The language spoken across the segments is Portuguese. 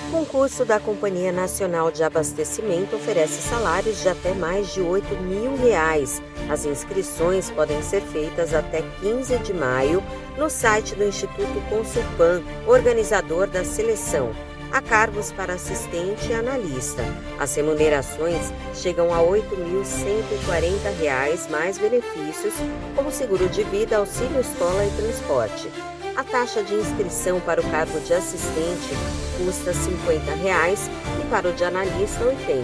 O concurso da Companhia Nacional de Abastecimento oferece salários de até mais de R$8.000. As inscrições podem ser feitas até 15 de maio no site do Instituto Consulpan, organizador da seleção. Há cargos para assistente e analista. As remunerações chegam a R$ 8.140, mais benefícios como seguro de vida, auxílio escola e transporte. A taxa de inscrição para o cargo de assistente custa R$ 50 e para o de analista R$ 80.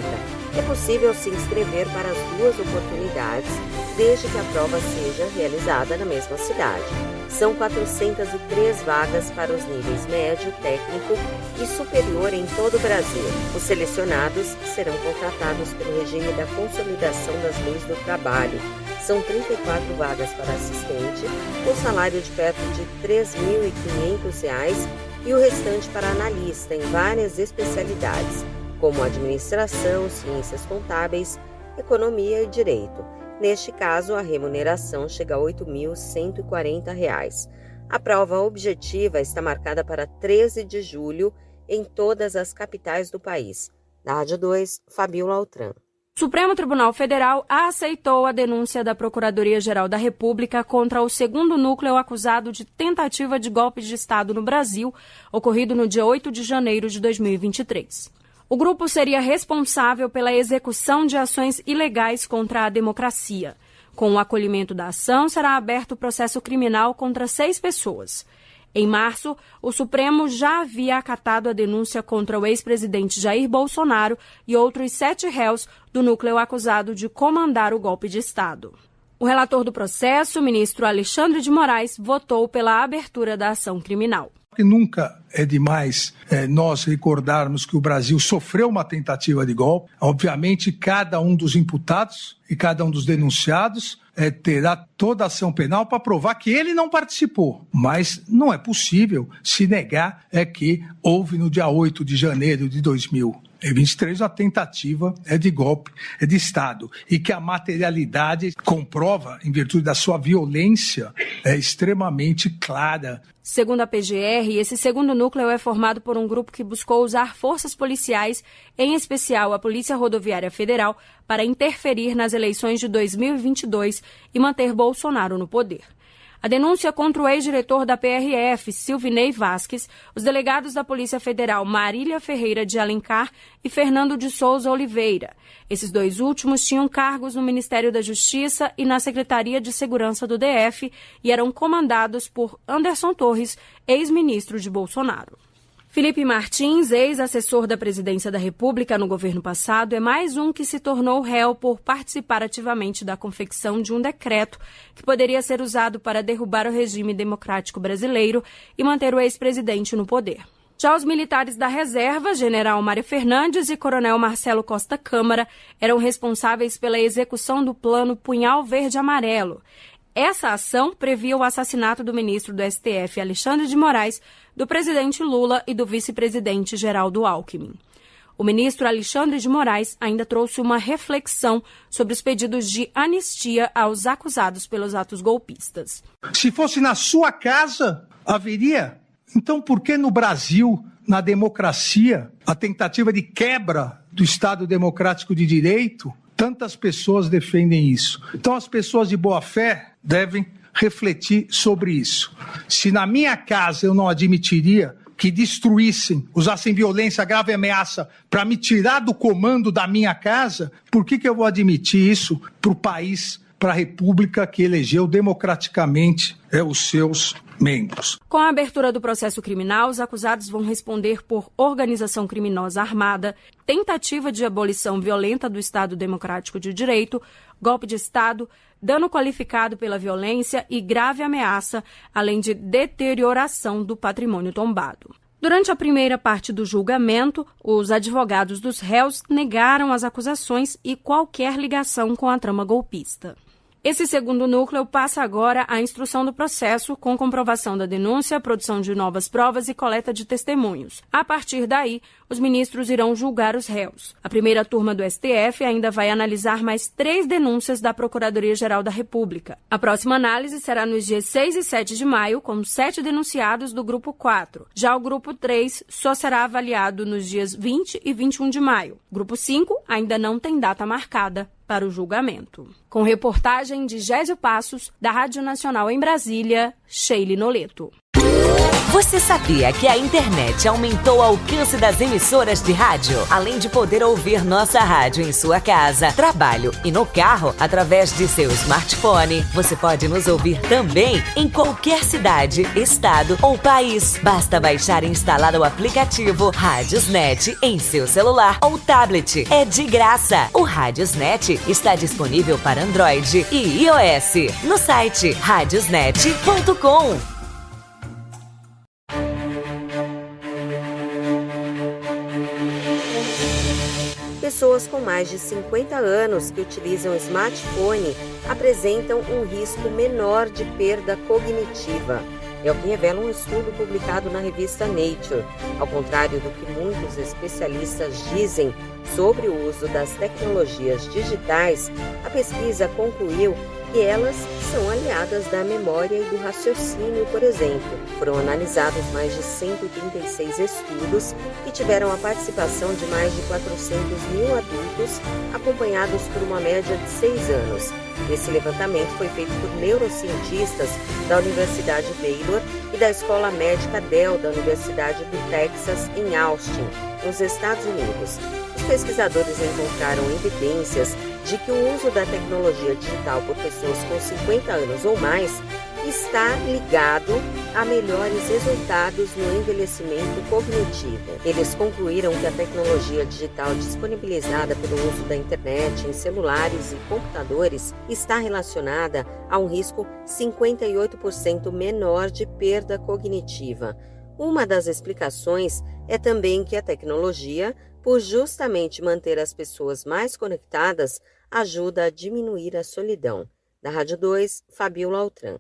É possível se inscrever para as duas oportunidades, desde que a prova seja realizada na mesma cidade. São 403 vagas para os níveis médio, técnico e superior em todo o Brasil. Os selecionados serão contratados pelo regime da Consolidação das Leis do Trabalho. São 34 vagas para assistente, com salário de perto de R$ 3.500 e o restante para analista em várias especialidades, como administração, ciências contábeis, economia e direito. Neste caso, a remuneração chega a R$ 8.140. A prova objetiva está marcada para 13 de julho em todas as capitais do país. Da Rádio 2, Fabiola Altran. O Supremo Tribunal Federal aceitou a denúncia da Procuradoria-Geral da República contra o segundo núcleo acusado de tentativa de golpe de Estado no Brasil, ocorrido no dia 8 de janeiro de 2023. O grupo seria responsável pela execução de ações ilegais contra a democracia. Com o acolhimento da ação, será aberto processo criminal contra 6 pessoas. Em março, o Supremo já havia acatado a denúncia contra o ex-presidente Jair Bolsonaro e outros 7 réus do núcleo acusado de comandar o golpe de Estado. O relator do processo, o ministro Alexandre de Moraes, votou pela abertura da ação criminal. Nunca é demais nós recordarmos que o Brasil sofreu uma tentativa de golpe. Obviamente, cada um dos imputados e cada um dos denunciados terá toda a ação penal para provar que ele não participou. Mas não é possível se negar que houve no dia 8 de janeiro de 2023 a tentativa de golpe de Estado e que a materialidade comprova, em virtude da sua violência, é extremamente clara. Segundo a PGR, esse segundo núcleo é formado por um grupo que buscou usar forças policiais, em especial a Polícia Rodoviária Federal, para interferir nas eleições de 2022 e manter Bolsonaro no poder. A denúncia contra o ex-diretor da PRF, Silvinei Vasques, os delegados da Polícia Federal Marília Ferreira de Alencar e Fernando de Souza Oliveira. Esses 2 últimos tinham cargos no Ministério da Justiça e na Secretaria de Segurança do DF e eram comandados por Anderson Torres, ex-ministro de Bolsonaro. Felipe Martins, ex-assessor da Presidência da República no governo passado, é mais um que se tornou réu por participar ativamente da confecção de um decreto que poderia ser usado para derrubar o regime democrático brasileiro e manter o ex-presidente no poder. Já os militares da reserva, General Mário Fernandes e Coronel Marcelo Costa Câmara, eram responsáveis pela execução do plano Punhal Verde-Amarelo. Essa ação previa o assassinato do ministro do STF, Alexandre de Moraes, do presidente Lula e do vice-presidente Geraldo Alckmin. O ministro Alexandre de Moraes ainda trouxe uma reflexão sobre os pedidos de anistia aos acusados pelos atos golpistas. Se fosse na sua casa, haveria. Então, por que no Brasil, na democracia, a tentativa de quebra do Estado Democrático de Direito, tantas pessoas defendem isso? Então, as pessoas de boa fé devem refletir sobre isso. Se na minha casa eu não admitiria que destruíssem, usassem violência, grave ameaça para me tirar do comando da minha casa, por que eu vou admitir isso para o país, para a República que elegeu democraticamente os seus membros? Com a abertura do processo criminal, os acusados vão responder por organização criminosa armada, tentativa de abolição violenta do Estado Democrático de Direito, golpe de Estado, dano qualificado pela violência e grave ameaça, além de deterioração do patrimônio tombado. Durante a primeira parte do julgamento, os advogados dos réus negaram as acusações e qualquer ligação com a trama golpista. Esse segundo núcleo passa agora à instrução do processo, com comprovação da denúncia, produção de novas provas e coleta de testemunhos. A partir daí, os ministros irão julgar os réus. A primeira turma do STF ainda vai analisar mais 3 denúncias da Procuradoria-Geral da República. A próxima análise será nos dias 6 e 7 de maio, com 7 denunciados do Grupo 4. Já o Grupo 3 só será avaliado nos dias 20 e 21 de maio. Grupo 5 ainda não tem data marcada para o julgamento. Com reportagem de Gésio Passos, da Rádio Nacional em Brasília, Sheila Noleto. Você sabia que a internet aumentou o alcance das emissoras de rádio? Além de poder ouvir nossa rádio em sua casa, trabalho e no carro, através de seu smartphone, você pode nos ouvir também em qualquer cidade, estado ou país. Basta baixar e instalar o aplicativo Radiosnet em seu celular ou tablet. É de graça. O Radiosnet está disponível para Android e iOS no site radiosnet.com. Pessoas com mais de 50 anos que utilizam smartphone apresentam um risco menor de perda cognitiva. É o que revela um estudo publicado na revista Nature. Ao contrário do que muitos especialistas dizem sobre o uso das tecnologias digitais, a pesquisa concluiu que elas são aliadas da memória e do raciocínio, por exemplo. Foram analisados mais de 136 estudos que tiveram a participação de mais de 400 mil adultos, acompanhados por uma média de 6 anos. Esse levantamento foi feito por neurocientistas da Universidade Baylor e da Escola Médica Dell da Universidade do Texas, em Austin, nos Estados Unidos. Os pesquisadores encontraram evidências de que o uso da tecnologia digital por pessoas com 50 anos ou mais está ligado a melhores resultados no envelhecimento cognitivo. Eles concluíram que a tecnologia digital disponibilizada pelo uso da internet em celulares e computadores está relacionada a um risco 58% menor de perda cognitiva. Uma das explicações é também que a tecnologia, por justamente manter as pessoas mais conectadas, ajuda a diminuir a solidão. Da Rádio 2, Fabiola Altran.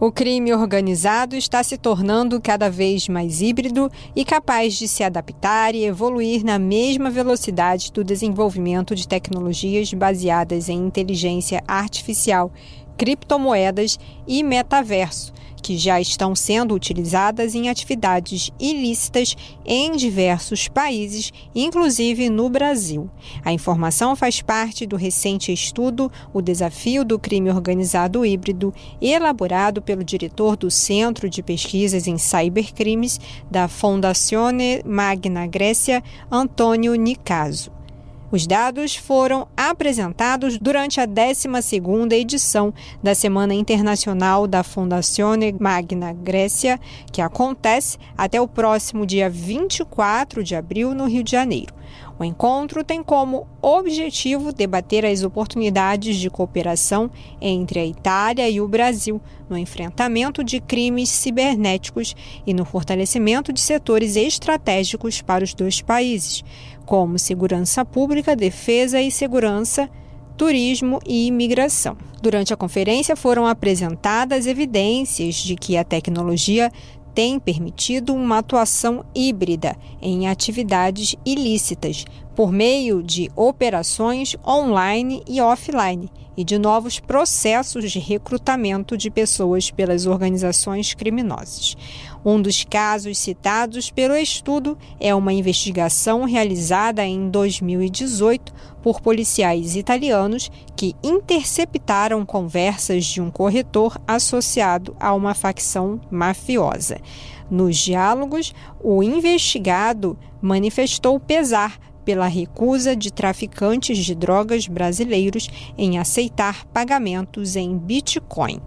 O crime organizado está se tornando cada vez mais híbrido e capaz de se adaptar e evoluir na mesma velocidade do desenvolvimento de tecnologias baseadas em inteligência artificial, criptomoedas e metaverso, que já estão sendo utilizadas em atividades ilícitas em diversos países, inclusive no Brasil. A informação faz parte do recente estudo O Desafio do Crime Organizado Híbrido, elaborado pelo diretor do Centro de Pesquisas em Cybercrimes da Fondazione Magna Grecia, Antônio Nicaso. Os dados foram apresentados durante a 12ª edição da Semana Internacional da Fondazione Magna Grecia, que acontece até o próximo dia 24 de abril no Rio de Janeiro. O encontro tem como objetivo debater as oportunidades de cooperação entre a Itália e o Brasil no enfrentamento de crimes cibernéticos e no fortalecimento de setores estratégicos para os dois países, como segurança pública, defesa e segurança, turismo e imigração. Durante a conferência foram apresentadas evidências de que a tecnologia tem permitido uma atuação híbrida em atividades ilícitas, por meio de operações online e offline e de novos processos de recrutamento de pessoas pelas organizações criminosas. Um dos casos citados pelo estudo é uma investigação realizada em 2018 por policiais italianos que interceptaram conversas de um corretor associado a uma facção mafiosa. Nos diálogos, o investigado manifestou pesar pela recusa de traficantes de drogas brasileiros em aceitar pagamentos em Bitcoin.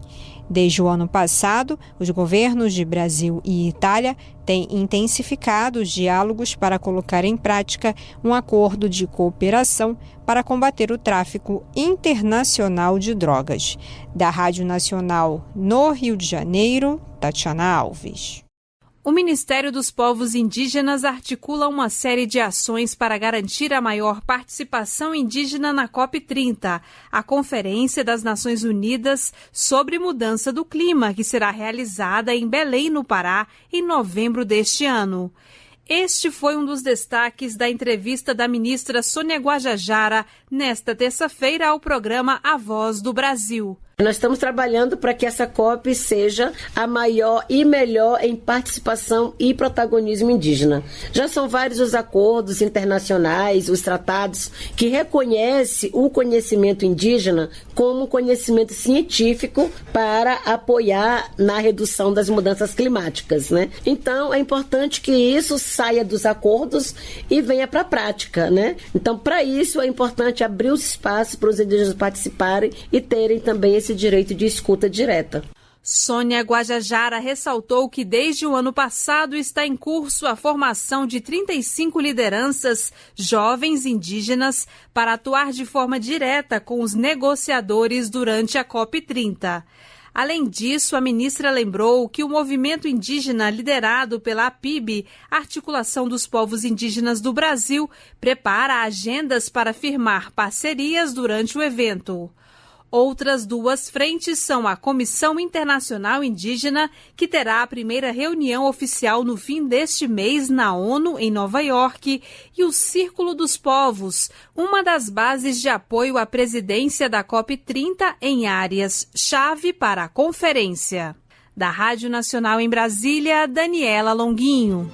Desde o ano passado, os governos de Brasil e Itália têm intensificado os diálogos para colocar em prática um acordo de cooperação para combater o tráfico internacional de drogas. Da Rádio Nacional no Rio de Janeiro, Tatiana Alves. O Ministério dos Povos Indígenas articula uma série de ações para garantir a maior participação indígena na COP30, a Conferência das Nações Unidas sobre Mudança do Clima, que será realizada em Belém, no Pará, em novembro deste ano. Este foi um dos destaques da entrevista da ministra Sônia Guajajara nesta terça-feira ao programa A Voz do Brasil. Nós estamos trabalhando para que essa COP seja a maior e melhor em participação e protagonismo indígena. Já são vários os acordos internacionais, os tratados que reconhecem o conhecimento indígena como conhecimento científico para apoiar na redução das mudanças climáticas, né? Então, é importante que isso saia dos acordos e venha para a prática, né? Então, para isso, é importante abrir os espaços para os indígenas participarem e terem também esse direito de escuta direta. Sônia Guajajara ressaltou que desde o ano passado está em curso a formação de 35 lideranças jovens indígenas para atuar de forma direta com os negociadores durante a COP30. Além disso, a ministra lembrou que o movimento indígena liderado pela APIB, Articulação dos Povos Indígenas do Brasil, prepara agendas para firmar parcerias durante o evento. Outras duas frentes são a Comissão Internacional Indígena, que terá a primeira reunião oficial no fim deste mês na ONU, em Nova York, e o Círculo dos Povos, uma das bases de apoio à presidência da COP30 em áreas-chave para a conferência. Da Rádio Nacional em Brasília, Daniela Longuinho.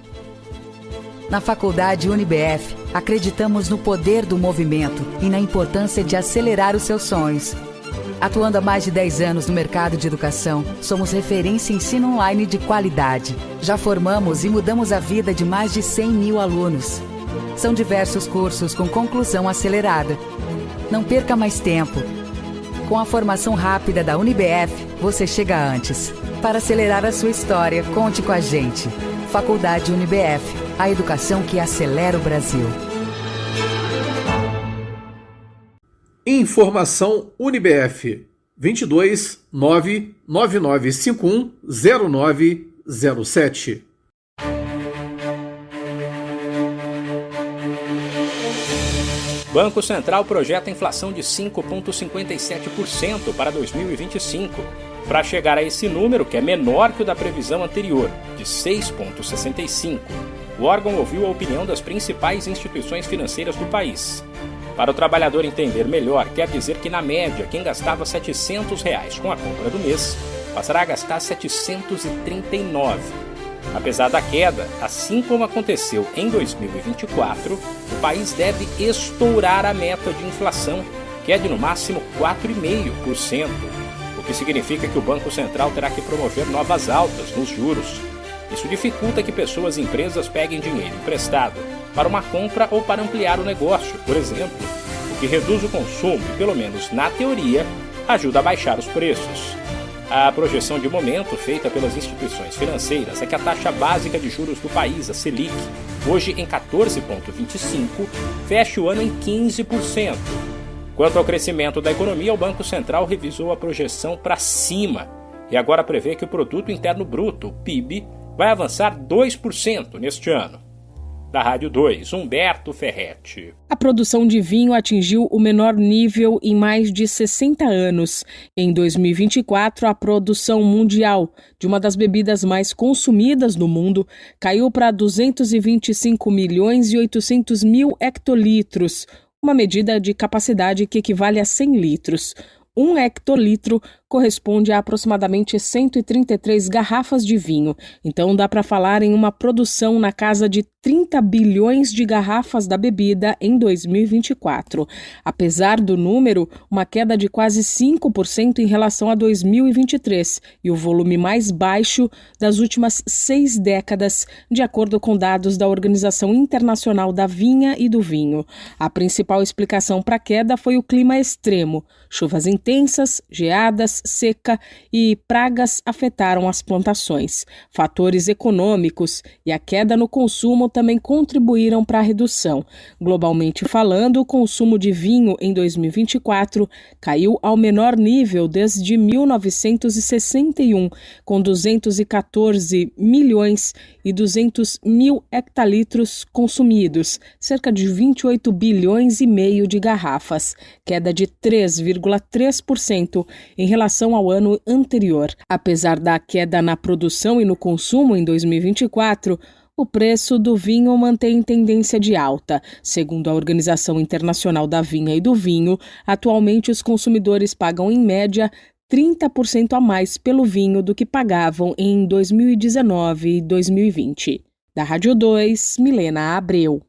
Na Faculdade UniBF, acreditamos no poder do movimento e na importância de acelerar os seus sonhos. Atuando há mais de 10 anos no mercado de educação, somos referência em ensino online de qualidade. Já formamos e mudamos a vida de mais de 100 mil alunos. São diversos cursos com conclusão acelerada. Não perca mais tempo. Com a formação rápida da UniBF, você chega antes. Para acelerar a sua história, conte com a gente. Faculdade UniBF, a educação que acelera o Brasil. Informação UniBF 22 99951 0907. Banco Central projeta inflação de 5,57% para 2025, para chegar a esse número, que é menor que o da previsão anterior, de 6,65%. O órgão ouviu a opinião das principais instituições financeiras do país. Para o trabalhador entender melhor, quer dizer que, na média, quem gastava R$ 700 com a compra do mês passará a gastar R$ 739. Apesar da queda, assim como aconteceu em 2024, o país deve estourar a meta de inflação, que é de no máximo 4,5%, o que significa que o Banco Central terá que promover novas altas nos juros. Isso dificulta que pessoas e empresas peguem dinheiro emprestado para uma compra ou para ampliar o negócio, por exemplo, o que reduz o consumo e, pelo menos na teoria, ajuda a baixar os preços. A projeção de momento feita pelas instituições financeiras é que a taxa básica de juros do país, a Selic, hoje em 14,25%, feche o ano em 15%. Quanto ao crescimento da economia, o Banco Central revisou a projeção para cima e agora prevê que o Produto Interno Bruto, o PIB, vai avançar 2% neste ano. Da Rádio 2, Humberto Ferretti. A produção de vinho atingiu o menor nível em mais de 60 anos. Em 2024, a produção mundial de uma das bebidas mais consumidas no mundo caiu para 225 milhões e 800 mil hectolitros, uma medida de capacidade que equivale a 100 litros. 1 hectolitro corresponde a aproximadamente 133 garrafas de vinho. Então dá para falar em uma produção na casa de 30 bilhões de garrafas da bebida em 2024. Apesar do número, uma queda de quase 5% em relação a 2023 e o volume mais baixo das últimas 6 décadas, de acordo com dados da Organização Internacional da Vinha e do Vinho. A principal explicação para a queda foi o clima extremo. Chuvas intensas, geadas, seca e pragas afetaram as plantações. Fatores econômicos e a queda no consumo também contribuíram para a redução. Globalmente falando, o consumo de vinho em 2024 caiu ao menor nível desde 1961, com 214 milhões e 200 mil hectolitros consumidos, cerca de 28 bilhões e meio de garrafas, queda de 3,3% em relação ao ano anterior. Apesar da queda na produção e no consumo em 2024, o preço do vinho mantém tendência de alta. Segundo a Organização Internacional da Vinha e do Vinho, atualmente os consumidores pagam em média 30% a mais pelo vinho do que pagavam em 2019 e 2020. Da Rádio 2, Milena Abreu.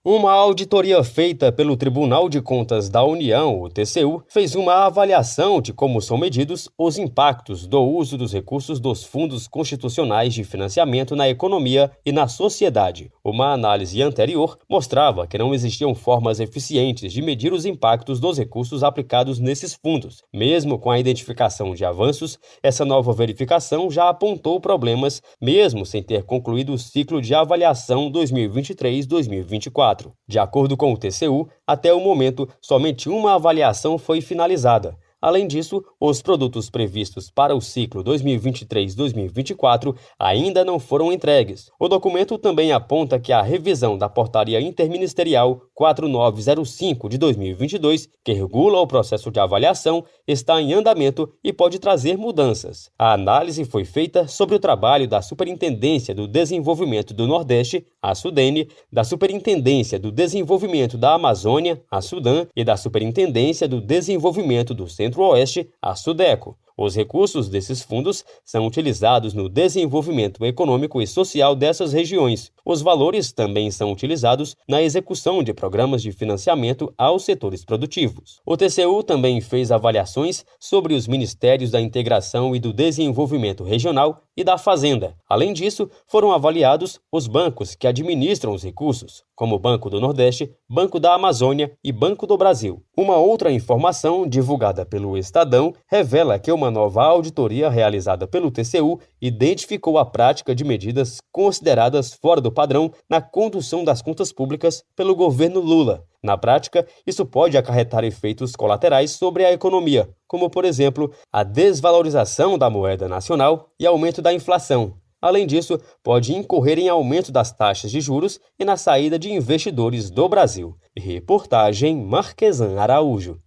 Uma auditoria feita pelo Tribunal de Contas da União, o TCU, fez uma avaliação de como são medidos os impactos do uso dos recursos dos fundos constitucionais de financiamento na economia e na sociedade. Uma análise anterior mostrava que não existiam formas eficientes de medir os impactos dos recursos aplicados nesses fundos. Mesmo com a identificação de avanços, essa nova verificação já apontou problemas, mesmo sem ter concluído o ciclo de avaliação 2023-2024. De acordo com o TCU, até o momento, somente uma avaliação foi finalizada. Além disso, os produtos previstos para o ciclo 2023-2024 ainda não foram entregues. O documento também aponta que a revisão da Portaria Interministerial 4905 de 2022, que regula o processo de avaliação, está em andamento e pode trazer mudanças. A análise foi feita sobre o trabalho da Superintendência do Desenvolvimento do Nordeste, a SUDENE, da Superintendência do Desenvolvimento da Amazônia, a SUDAM, e da Superintendência do Desenvolvimento do Centro-Oeste, a SUDECO. Os recursos desses fundos são utilizados no desenvolvimento econômico e social dessas regiões. Os valores também são utilizados na execução de programas de financiamento aos setores produtivos. O TCU também fez avaliações sobre os Ministérios da Integração e do Desenvolvimento Regional e da Fazenda. Além disso, foram avaliados os bancos que administram os recursos, como o Banco do Nordeste, Banco da Amazônia e Banco do Brasil. Uma outra informação divulgada pelo Estadão revela que uma nova auditoria realizada pelo TCU identificou a prática de medidas consideradas fora do padrão na condução das contas públicas pelo governo Lula. Na prática, isso pode acarretar efeitos colaterais sobre a economia, como, por exemplo, a desvalorização da moeda nacional e aumento da inflação. Além disso, pode incorrer em aumento das taxas de juros e na saída de investidores do Brasil. Reportagem Marquesan Araújo.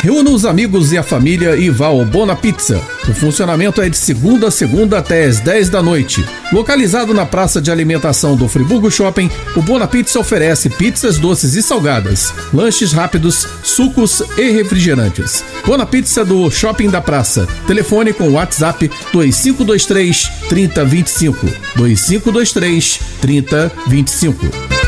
Reúna os amigos e a família e vá ao Bona Pizza. O funcionamento é de segunda a segunda até às 10 da noite. Localizado na praça de alimentação do Friburgo Shopping, o Bona Pizza oferece pizzas doces e salgadas, lanches rápidos, sucos e refrigerantes. Bona Pizza do Shopping da Praça. Telefone com WhatsApp 2523 3025. 2523 3025.